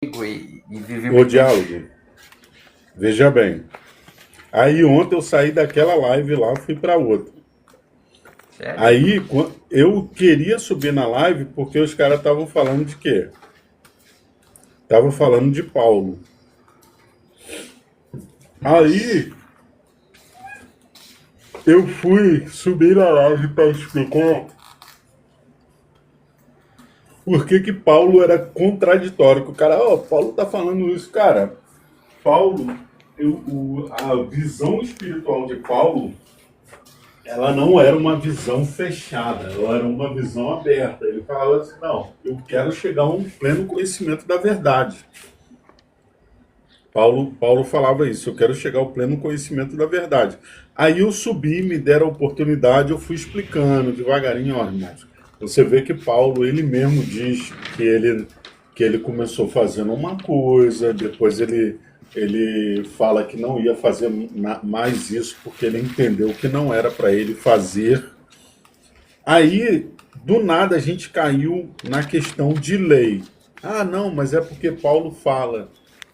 e vive O muito bem. diálogo, veja bem. Aí ontem eu saí daquela live lá, fui para outra. Sério? Aí eu queria subir na live porque os caras estavam falando de quê? Estavam falando de Paulo. Nossa. Aí eu fui subir na live para explicar por que que Paulo era contraditório. Que o cara, ó, Paulo tá falando isso, cara. Paulo, a visão espiritual de Paulo, ela não era uma visão fechada, ela era uma visão aberta. Ele falava assim, não, eu quero chegar a um pleno conhecimento da verdade. Paulo falava isso, eu quero chegar ao pleno conhecimento da verdade. Aí eu subi, me deram a oportunidade, eu fui explicando devagarinho, ó, irmãos. Você vê que Paulo, ele mesmo diz que ele começou fazendo uma coisa, depois ele fala que não ia fazer mais isso porque ele entendeu que não era para ele fazer. Aí, do nada, a gente caiu na questão de lei. Ah, não, mas é porque Paulo fala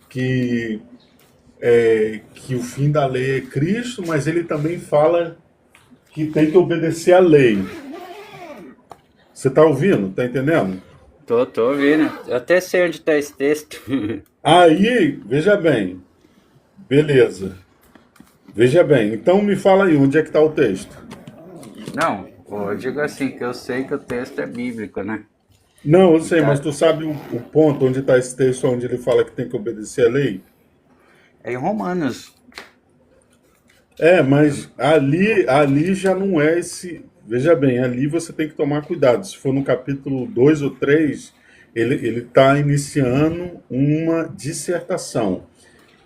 que que o fim da lei é Cristo, mas ele também fala que tem que obedecer à lei. Você está ouvindo? Está entendendo? Tô ouvindo. Eu até sei onde tá esse texto. Aí, veja bem, beleza. Veja bem, então me fala aí, onde é que está o texto? Não, eu digo assim, que eu sei que o texto é bíblico, né? Não, eu E sei, mas tá. tu sabe o ponto onde está esse texto onde ele fala que tem que obedecer à lei? É em Romanos. É, mas ali já não é esse. Veja bem, ali você tem que tomar cuidado. Se for no capítulo 2 ou 3, ele está iniciando uma dissertação.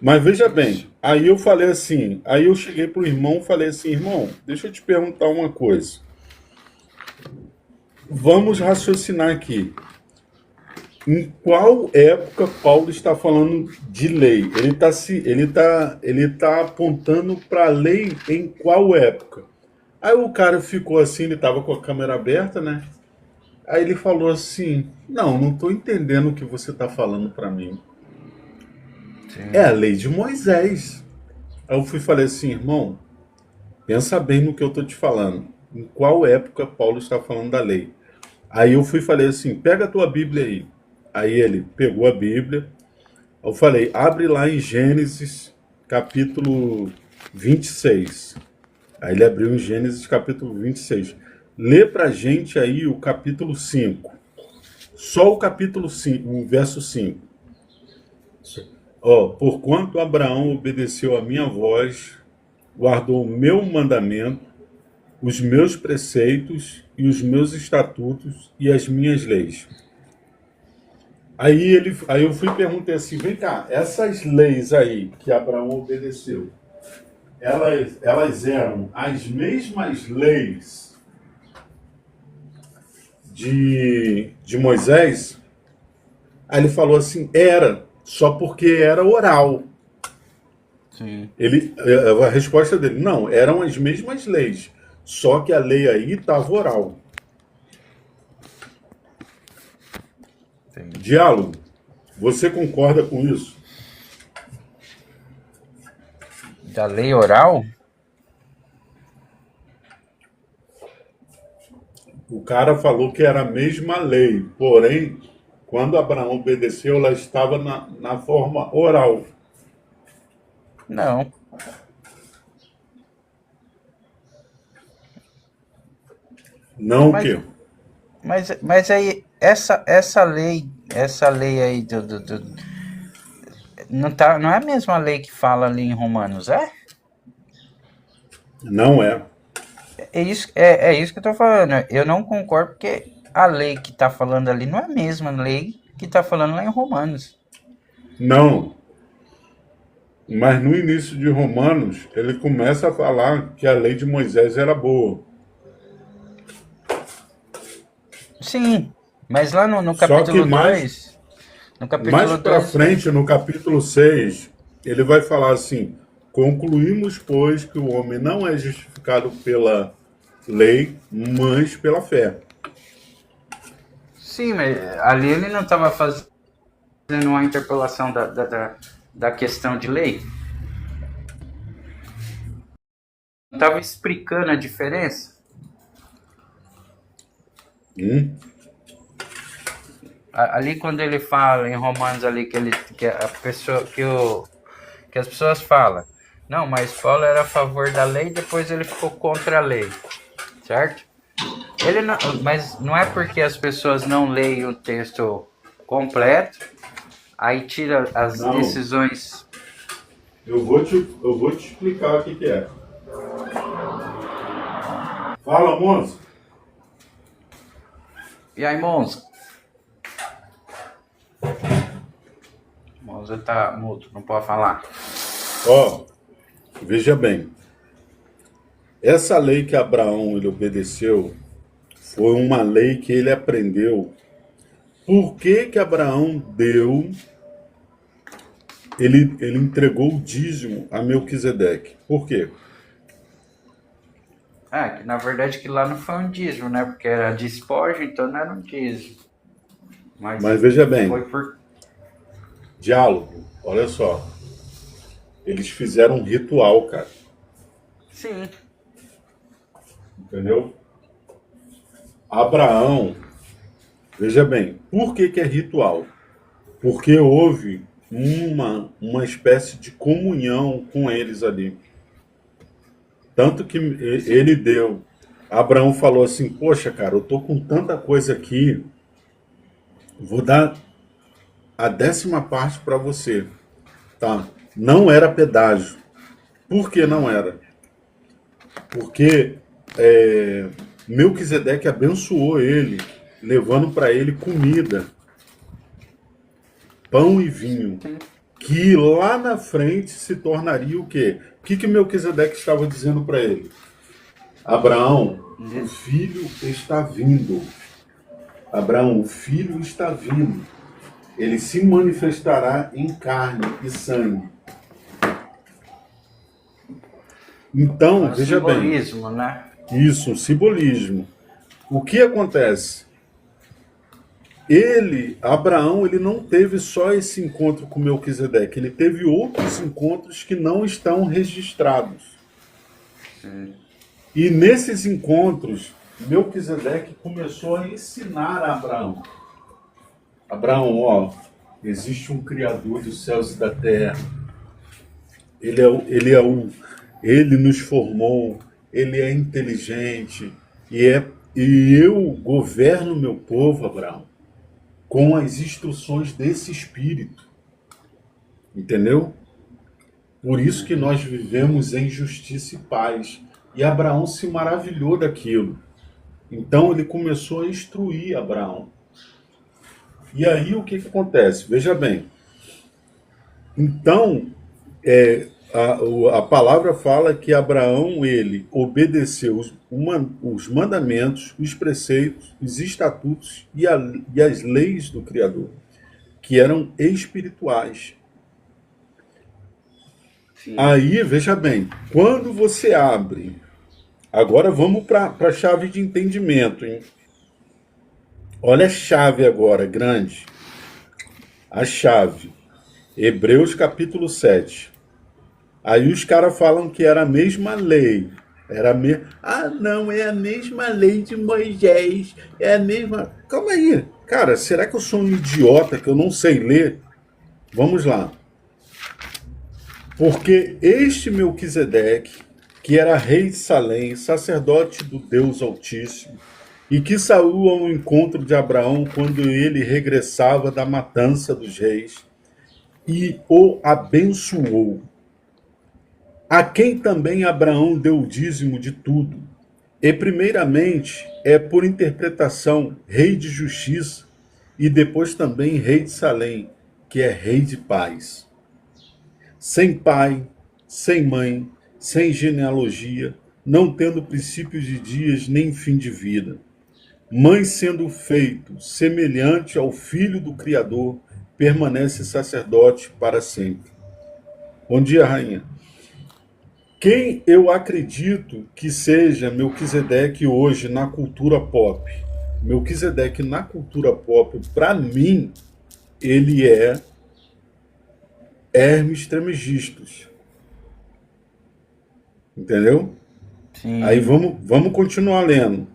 Mas veja bem, Isso. aí eu falei assim, aí eu cheguei pro irmão e falei assim, irmão, deixa eu te perguntar uma coisa. Vamos raciocinar aqui. Em qual época Paulo está falando de lei? Ele tá apontando para a lei em qual época? Aí o cara ficou assim, ele estava com a câmera aberta, né? Aí ele falou assim: não estou entendendo o que você está falando para mim. É a Sim. lei de Moisés. Aí eu fui e falei assim, irmão, pensa bem no que eu estou te falando. Em qual época Paulo está falando da lei? Aí eu fui e falei assim: pega a tua Bíblia aí. Aí ele pegou a Bíblia. Eu falei: abre lá em Gênesis capítulo 26. Aí ele abriu em Gênesis capítulo 26. Lê pra gente aí o capítulo 5. Só o capítulo 5, o verso 5. Ó, porquanto Abraão obedeceu a minha voz, guardou o meu mandamento, os meus preceitos e os meus estatutos e as minhas leis. Aí eu fui e perguntei assim, vem cá, essas leis aí que Abraão obedeceu, elas eram as mesmas leis de Moisés? Aí ele falou assim, era, só porque era oral. Sim. A resposta dele, não, eram as mesmas leis, só que a lei aí estava oral. Entendi. Diálogo, você concorda com isso? Da lei oral? O cara falou que era a mesma lei, porém, quando Abraão obedeceu, ela estava na forma oral. Não. Não o Mas, quê? mas aí, essa lei aí não, tá, não é a mesma lei que fala ali em Romanos, é? Não é. É isso que eu tô falando. Eu não concordo porque a lei que tá falando ali não é a mesma lei que tá falando lá em Romanos. Não. Mas no início de Romanos, ele começa a falar que a lei de Moisés era boa. Sim, mas lá no Só que capítulo 2 no mais capítulo para 2 vai. frente, no capítulo 6, ele vai falar assim: concluímos, pois, que o homem não é justificado pela lei, mas pela fé. Sim, mas ali ele não estava fazendo fazendo uma interpolação da questão de lei. Estava explicando a diferença. Ali quando ele fala em Romanos ali que a pessoa que as pessoas falam, não, mas Paulo era a favor da lei, depois ele ficou contra a lei, certo? Ele não, mas não é porque as pessoas não leem o texto completo, aí tira as decisões. Eu vou te explicar o que é. Fala, moço. E aí, Monza? Monza tá mudo, não pode falar. Ó, veja bem. Essa lei que Abraão ele obedeceu foi uma lei que ele aprendeu. Por que Abraão deu, ele entregou o dízimo a Melquisedeque? Por quê? Que na verdade que lá não foi um dízimo, né? Porque era despojo, então não era um dízimo. Mas veja bem, foi por... diálogo, olha só. Eles fizeram um ritual, cara. Sim. Entendeu? Abraão, veja bem, por que é ritual? Porque houve uma espécie de comunhão com eles ali. Tanto que ele deu. Abraão falou assim, poxa, cara, eu tô com tanta coisa aqui, vou dar a 10ª parte para você. Tá? Não era pedágio. Por que não era? Porque Melquisedeque abençoou ele, levando para ele comida, pão e vinho, que lá na frente se tornaria o quê? O que Melquisedeque estava dizendo para ele? Abraão, o filho está vindo. Abraão, o filho está vindo. Ele se manifestará em carne e sangue. Então, veja bem. Simbolismo, né? Isso, um simbolismo. O que acontece? Abraão, ele não teve só esse encontro com Melquisedeque, ele teve outros encontros que não estão registrados. E nesses encontros, Melquisedeque começou a ensinar a Abraão. Abraão, ó, existe um Criador dos céus e da terra. Ele nos formou, ele é inteligente e eu governo meu povo, Abraão, com as instruções desse Espírito. Entendeu? Por isso que nós vivemos em justiça e paz. E Abraão se maravilhou daquilo. Então ele começou a instruir Abraão. E aí o que acontece? Veja bem. Então, a palavra fala que Abraão, ele obedeceu os mandamentos, os preceitos, os estatutos e as leis do Criador, que eram espirituais. Sim. Aí, veja bem, quando você abre... Agora vamos para a chave de entendimento, hein? Olha a chave agora, grande. A chave. Hebreus capítulo 7. Aí os caras falam que era a mesma lei. Não, é a mesma lei de Moisés. É a mesma... Calma aí. Cara, será que eu sou um idiota que eu não sei ler? Vamos lá. Porque este Melquisedeque, que era rei de Salém, sacerdote do Deus Altíssimo, e que saiu ao encontro de Abraão quando ele regressava da matança dos reis, e o abençoou, a quem também Abraão deu o dízimo de tudo, e primeiramente por interpretação, rei de justiça, e depois também rei de Salém, que é rei de paz. Sem pai, sem mãe, sem genealogia, não tendo princípios de dias nem fim de vida. Mãe sendo feito semelhante ao Filho do Criador, permanece sacerdote para sempre. Bom dia, rainha. Quem eu acredito que seja Melquisedeque hoje na cultura pop? Melquisedeque na cultura pop, para mim, ele é Hermes Trismegistus. Entendeu? Aí Sim. vamos continuar lendo.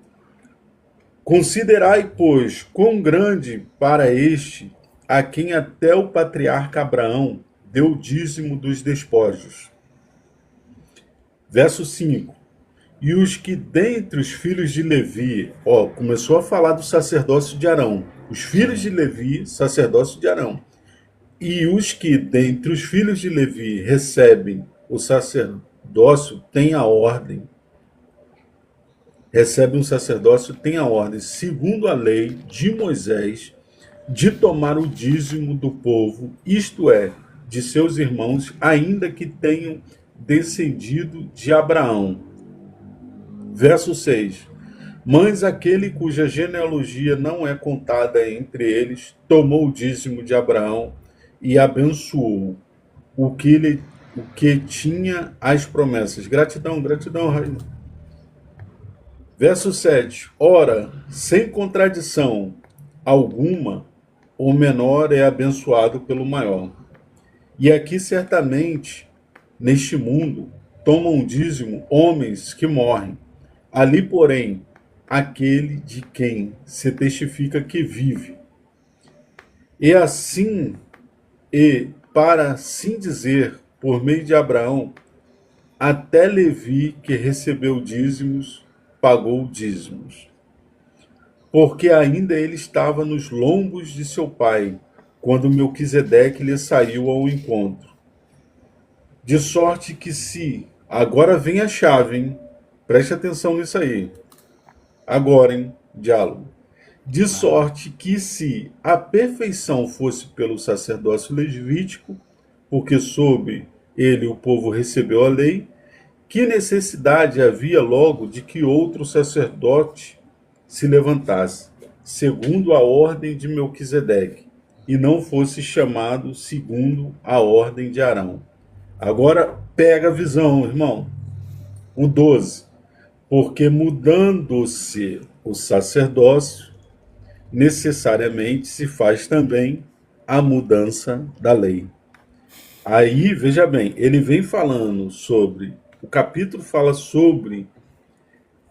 Considerai, pois, quão grande para este, a quem até o patriarca Abraão deu o dízimo dos despojos. Verso 5. E os que dentre os filhos de Levi, ó, começou a falar do sacerdócio de Arão. Os filhos de Sim. Levi, sacerdócio de Arão. E os que dentre os filhos de Levi recebem o sacerdócio têm a ordem. Recebe um sacerdócio, tem a ordem, segundo a lei de Moisés, de tomar o dízimo do povo, isto é, de seus irmãos, ainda que tenham descendido de Abraão. Verso 6. Mas aquele cuja genealogia não é contada entre eles, tomou o dízimo de Abraão e abençoou o que tinha as promessas. Gratidão, gratidão, Rainha. Verso 7. Ora, sem contradição alguma, o menor é abençoado pelo maior. E aqui certamente, neste mundo, tomam dízimo homens que morrem. Ali, porém, aquele de quem se testifica que vive. E assim, e para assim dizer, por meio de Abraão, até Levi, que recebeu dízimos, pagou dízimos. Porque ainda ele estava nos lombos de seu pai, quando Melquisedeque lhe saiu ao encontro. De sorte que se... Agora vem a chave, hein? Preste atenção nisso aí. Agora, hein? Diálogo. De Vai. sorte que se a perfeição fosse pelo sacerdócio levítico, porque sob ele o povo recebeu a lei, que necessidade havia logo de que outro sacerdote se levantasse, segundo a ordem de Melquisedeque, e não fosse chamado segundo a ordem de Arão? Agora pega a visão, irmão. O 12. Porque mudando-se o sacerdócio, necessariamente se faz também a mudança da lei. Aí, veja bem, ele vem falando sobre, o capítulo fala sobre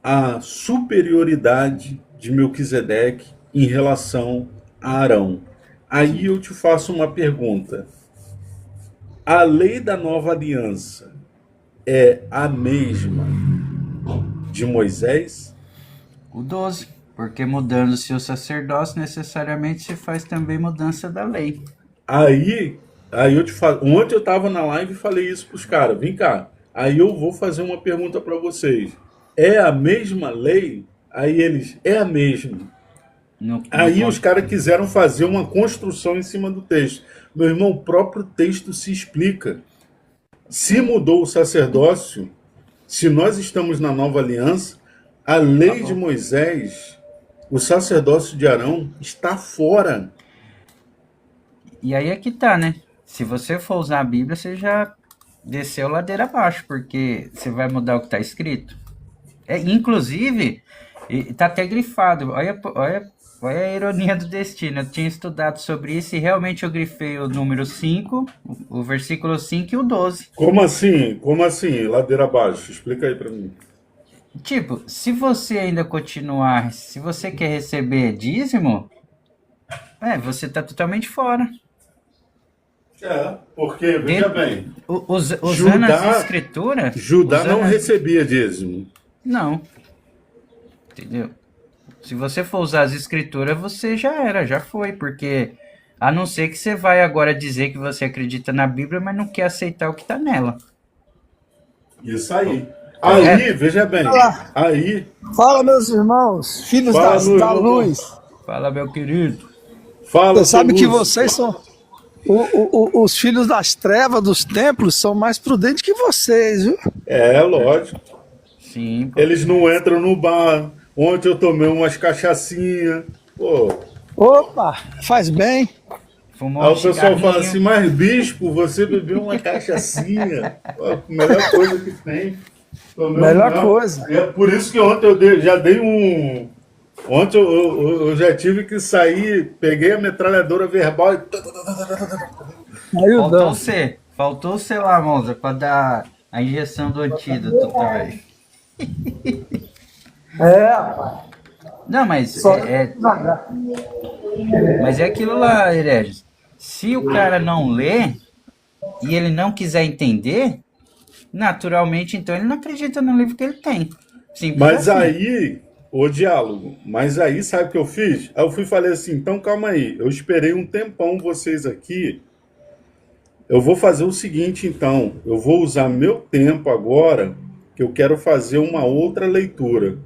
a superioridade de Melquisedeque em relação a Arão. Aí Sim. eu te faço uma pergunta. A lei da nova aliança é a mesma de Moisés? O 12. Porque mudando-se o sacerdócio, necessariamente se faz também mudança da lei. Aí eu te falo. Ontem eu estava na live e falei isso para os caras. Vem cá. Aí eu vou fazer uma pergunta para vocês. É a mesma lei? Aí eles, é a mesma. No Aí os ponto. caras quiseram fazer uma construção em cima do texto. Meu irmão, o próprio texto se explica. Se mudou o sacerdócio, se nós estamos na nova aliança, a Tá lei de bom. Moisés, o sacerdócio de Arão, está fora. E aí é que tá, né? Se você for usar a Bíblia, você já desceu ladeira abaixo, porque você vai mudar o que tá escrito. Inclusive, tá até grifado. Olha a ironia do destino. Eu tinha estudado sobre isso e realmente eu grifei o número 5, o versículo 5 e o 12. Como assim? Como assim? Ladeira abaixo? Explica aí para mim. Tipo, se você ainda continuar, se você quer receber dízimo, você tá totalmente fora. Porque, veja Dentro, bem, usando as Judá, escrituras, Judá não usando as, recebia dízimo. não, entendeu? Se você for usar as escrituras, você já era, já foi, porque a não ser que você vai agora dizer que você acredita na Bíblia, mas não quer aceitar o que está nela. Isso aí. Correto? Aí, veja bem, Fala, aí, fala, meus irmãos, filhos fala no da irmão, luz. Fala, meu querido. fala Você sabe que Peluso. vocês são. Os filhos das trevas, dos templos, são mais prudentes que vocês, viu? É, lógico. Sim, pô. Eles não entram no bar. Ontem eu tomei umas cachaçinhas. Pô, Opa, faz bem. Fumou aí um o pessoal fala assim, cigarrinho. mas bispo, você bebeu uma cachaçinha. Pô, a melhor coisa que tem. Tomei Melhor não. coisa. É por isso que ontem já dei um. Ontem eu já tive que sair, peguei a metralhadora verbal e Aí o Dan. Faltou você lá, Monza, pra dar a injeção do antídoto também. Rapaz. Não, Só devagar. mas é aquilo lá, Herégio. Se o cara não lê e ele não quiser entender, naturalmente, então ele não acredita no livro que ele tem. Simples Mas assim. aí, o diálogo, mas aí sabe o que eu fiz? Aí eu fui e falei assim, então calma aí, eu esperei um tempão vocês aqui, eu vou fazer o seguinte então, eu vou usar meu tempo agora, que eu quero fazer uma outra leitura.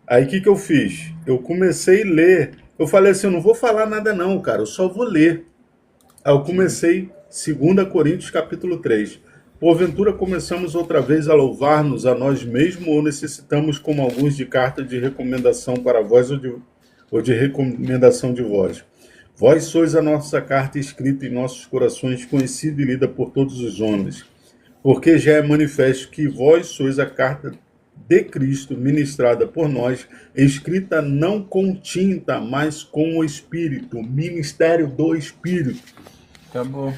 Aí o que eu fiz? Eu comecei a ler, eu falei assim, eu não vou falar nada não, cara, eu só vou ler. Aí eu Sim. comecei 2 Coríntios capítulo 3. Porventura começamos outra vez a louvar-nos a nós mesmos ou necessitamos, como alguns, de carta de recomendação para vós ou de recomendação de vós? Vós sois a nossa carta escrita em nossos corações, conhecida e lida por todos os homens. Porque já é manifesto que vós sois a carta de Cristo, ministrada por nós, escrita não com tinta, mas com o Espírito, ministério do Espírito Acabou.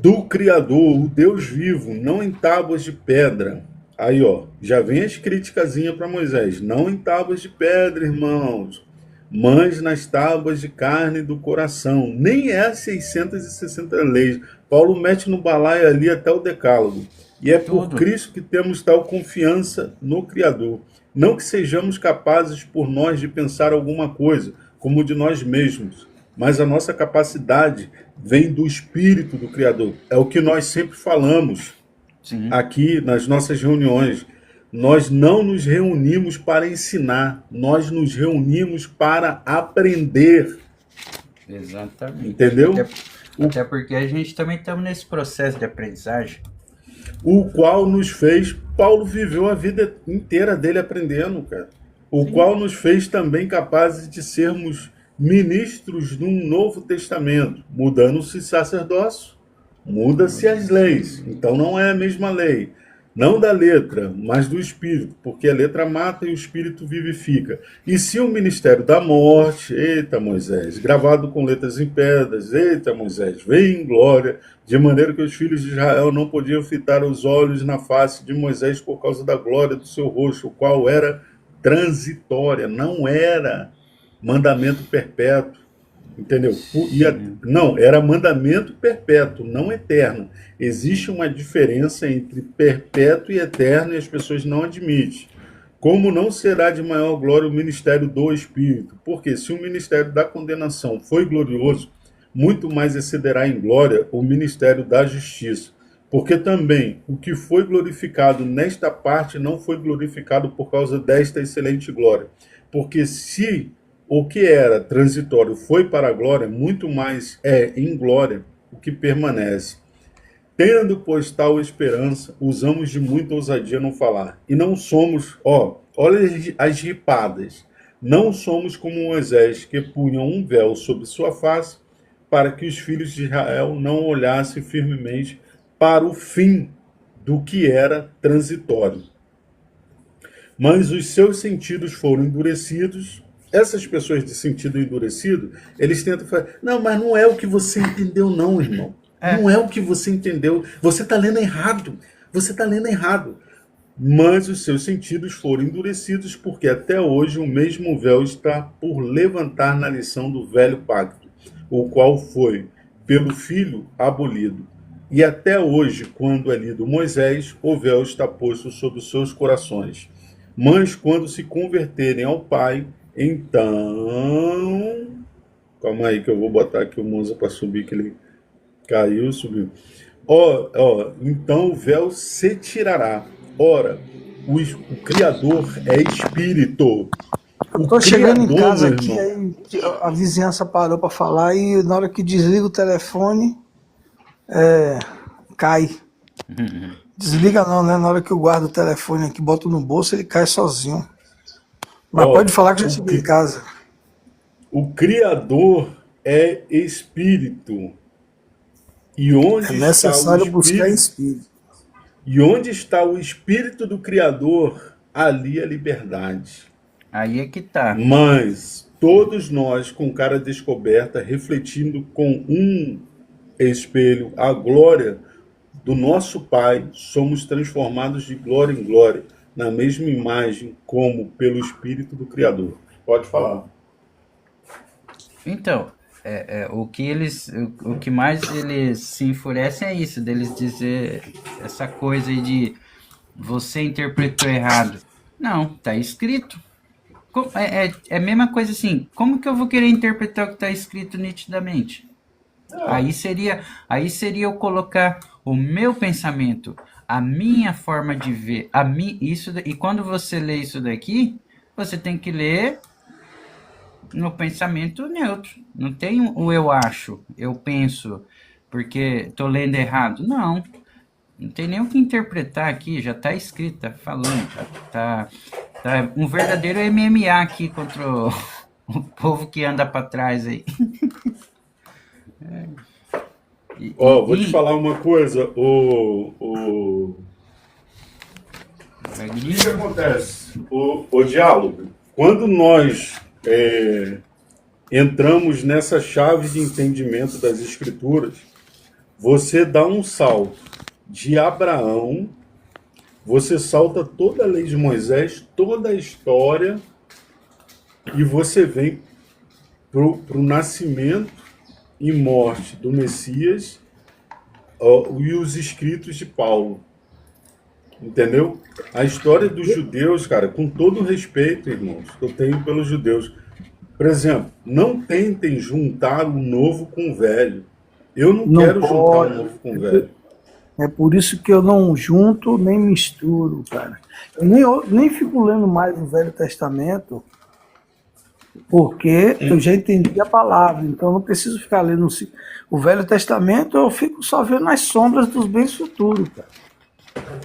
do Criador, o Deus vivo, não em tábuas de pedra. Aí, ó, já vem as criticazinhas para Moisés. Não em tábuas de pedra, irmãos, mas nas tábuas de carne do coração. Nem é as 660 leis. Paulo mete no balaio ali até o decálogo. E é por Tudo. Cristo que temos tal confiança no Criador. Não que sejamos capazes por nós de pensar alguma coisa, como de nós mesmos, mas a nossa capacidade vem do Espírito do Criador. É o que nós sempre falamos Sim. aqui nas nossas reuniões. Nós não nos reunimos para ensinar, nós nos reunimos para aprender. Exatamente. Entendeu? Até porque a gente também estamos nesse processo de aprendizagem. O qual nos fez, Paulo viveu a vida inteira dele aprendendo, cara. O qual nos fez também capazes de sermos ministros de um novo testamento. Mudando-se sacerdócio, muda-se as leis. Então não é a mesma lei. Não da letra, mas do espírito, porque a letra mata e o espírito vivifica. E se o ministério da morte, eita Moisés, gravado com letras em pedras, eita Moisés, veio em glória, de maneira que os filhos de Israel não podiam fitar os olhos na face de Moisés por causa da glória do seu rosto, o qual era transitória, não era mandamento perpétuo. Entendeu? Não, era mandamento perpétuo, não eterno. Existe uma diferença entre perpétuo e eterno e as pessoas não admitem. Como não será de maior glória o ministério do Espírito? Porque se o ministério da condenação foi glorioso, muito mais excederá em glória o ministério da justiça. Porque também o que foi glorificado nesta parte não foi glorificado por causa desta excelente glória. Porque se o que era transitório foi para a glória, muito mais é em glória o que permanece. Tendo, pois, tal esperança, usamos de muita ousadia no falar. E não somos, olha as ripadas, não somos como Moisés, que punham um véu sobre sua face, para que os filhos de Israel não olhassem firmemente para o fim do que era transitório. Mas os seus sentidos foram endurecidos. Essas pessoas de sentido endurecido, eles tentam falar, não, mas não é o que você entendeu não, irmão. Não é o que você entendeu. Você está lendo errado. Você está lendo errado. Mas os seus sentidos foram endurecidos, porque até hoje o mesmo véu está por levantar na lição do velho pacto, o qual foi, pelo Filho, abolido. E até hoje, quando é lido Moisés, o véu está posto sobre os seus corações. Mas quando se converterem ao Pai, então... Calma aí que eu vou botar aqui o Monza para subir, que ele caiu, subiu. Então o véu se tirará. Ora, o Criador é Espírito. Eu tô chegando em casa aqui, aí a vizinhança parou para falar e na hora que desliga o telefone, cai. Desliga não, né? Na hora que eu guardo o telefone aqui, boto no bolso, ele cai sozinho. Mas pode falar que eu já cheguei em casa. O Criador é Espírito. E onde É necessário está o buscar em Espírito? espírito. E onde está o Espírito do Criador, ali a liberdade. Aí é que tá. Mas todos nós, com cara descoberta, refletindo com um espelho a glória do nosso Pai, somos transformados de glória em glória, na mesma imagem, como pelo Espírito do Criador. Pode falar. Então, o que mais eles se enfurecem é isso, deles dizer essa coisa aí de você interpretou errado. Não, tá escrito. É a mesma coisa assim, como que eu vou querer interpretar o que está escrito nitidamente? Aí seria eu colocar o meu pensamento, a minha forma de ver, e quando você lê isso daqui, você tem que ler no pensamento neutro. Não tem o eu acho, eu penso, porque estou lendo errado. Não tem nem o que interpretar aqui, já está escrito, tá falando, tá um verdadeiro MMA aqui contra o povo que anda para trás aí. Vou te falar uma coisa, o que acontece? O diálogo, quando nós entramos nessa chave de entendimento das Escrituras, você dá um salto de Abraão, você salta toda a lei de Moisés, toda a história, e você vem para o nascimento e morte do Messias e os escritos de Paulo. Entendeu? A história dos judeus, cara, com todo o respeito, irmãos, que eu tenho pelos judeus. Por exemplo, não tentem juntar o novo com o velho. Eu não quero juntar o novo com o velho. É por isso que eu não junto nem misturo, cara. Eu nem fico lendo mais o Velho Testamento, porque eu já entendi a palavra, então eu não preciso ficar lendo o Velho Testamento, eu fico só vendo as sombras dos bens futuros, cara.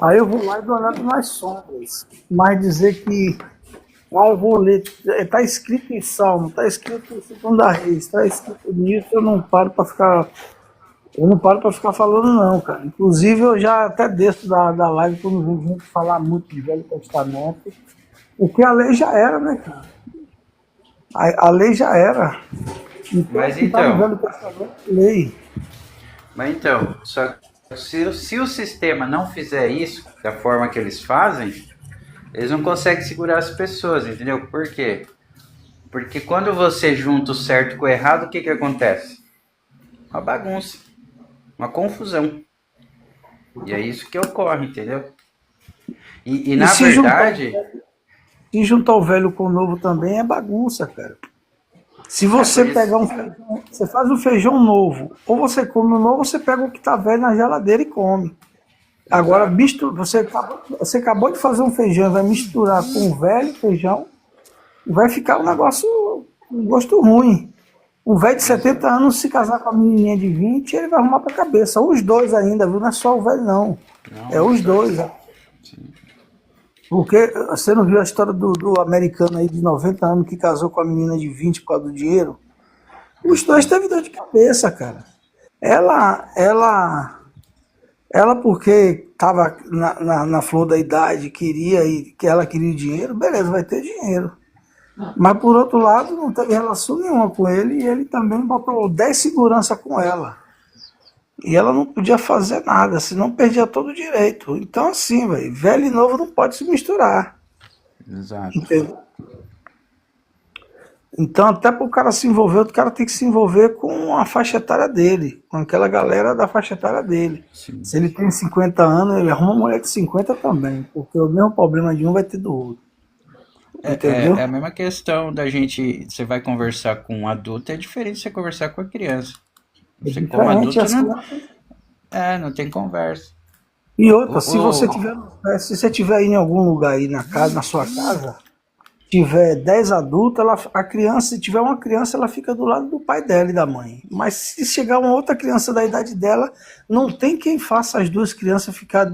Aí eu vou lá e dou olhada nas sombras. Mas dizer que eu vou ler, está escrito em Salmo, está escrito em 2 Reis, está escrito nisso, eu não paro para ficar falando não, cara. Inclusive eu já até desço da live quando vejo gente falar muito de Velho Testamento, porque a lei já era, né, cara? A lei já era. Então, mas então, tá no Velho Testamento, lei. Mas então, só se o sistema não fizer isso da forma que eles fazem, eles não conseguem segurar as pessoas, entendeu? Por quê? Porque quando você junta o certo com o errado, o que acontece? Uma bagunça, uma confusão. E é isso que ocorre, entendeu? E na verdade... Se juntar o velho com o novo também é bagunça, cara. Se você pegar um feijão, você faz um feijão novo, ou você come o novo, você pega o que tá velho na geladeira e come. Agora, você acabou de fazer um feijão, vai misturar com o velho feijão, vai ficar um gosto ruim. Um velho de 70 anos, se casar com a menininha de 20, ele vai arrumar pra cabeça. Os dois ainda, viu? Não é só o velho, não. É os dois. Sim. Porque você não viu a história do americano aí de 90 anos que casou com a menina de 20 por causa do dinheiro? Os dois teve dor de cabeça, cara. Ela porque estava na flor da idade, que ela queria dinheiro, beleza, vai ter dinheiro. Mas por outro lado, não teve relação nenhuma com ele, e ele também botou 10 segurança com ela. E ela não podia fazer nada, senão perdia todo o direito. Então assim, velho e novo não pode se misturar. Exato. Entendeu? Então até para o cara se envolver, o cara tem que se envolver com a faixa etária dele, com aquela galera da faixa etária dele. Sim. Se ele tem 50 anos, ele arruma uma mulher de 50 também, porque o mesmo problema de um vai ter do outro. Entendeu? É a mesma questão da gente, você vai conversar com um adulto, é diferente de você conversar com a criança. Você como adulto não tem conversa. E outra, se você tiver em algum lugar aí na sua casa, tiver 10 adultos, a criança, se tiver uma criança, ela fica do lado do pai dela e da mãe. Mas se chegar uma outra criança da idade dela, não tem quem faça as duas crianças ficar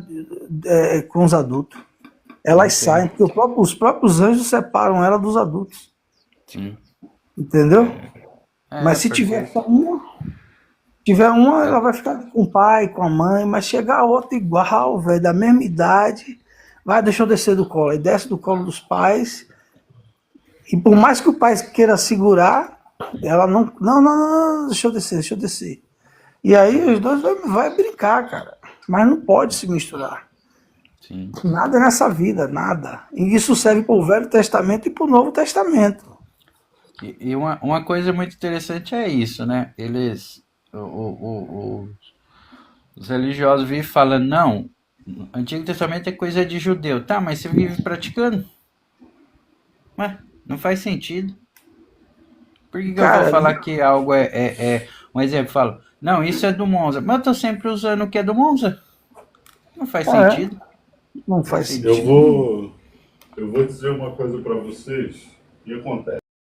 com os adultos. Elas saem, porque os próprios anjos separam ela dos adultos. Sim. Entendeu? Mas se tiver só uma, ela vai ficar com o pai, com a mãe, mas chegar a outra igual, velho, da mesma idade, deixa eu descer do colo. Aí desce do colo dos pais, e por mais que o pai queira segurar, ela não, deixa eu descer. E aí os dois vai brincar, cara. Mas não pode se misturar. Sim. Nada nessa vida, nada. E isso serve para o Velho Testamento e para o Novo Testamento. E uma coisa muito interessante é isso, né? Os religiosos vivem falando, não, o Antigo Testamento é coisa de judeu. Tá, mas você vive praticando? Ué, não faz sentido. Por que eu vou Cara, falar que algo um exemplo, eu falo, não, isso é do Monza, mas eu tô sempre usando o que é do Monza. Não faz sentido. não faz Eu sentido. vou dizer uma coisa para vocês. O que acontece?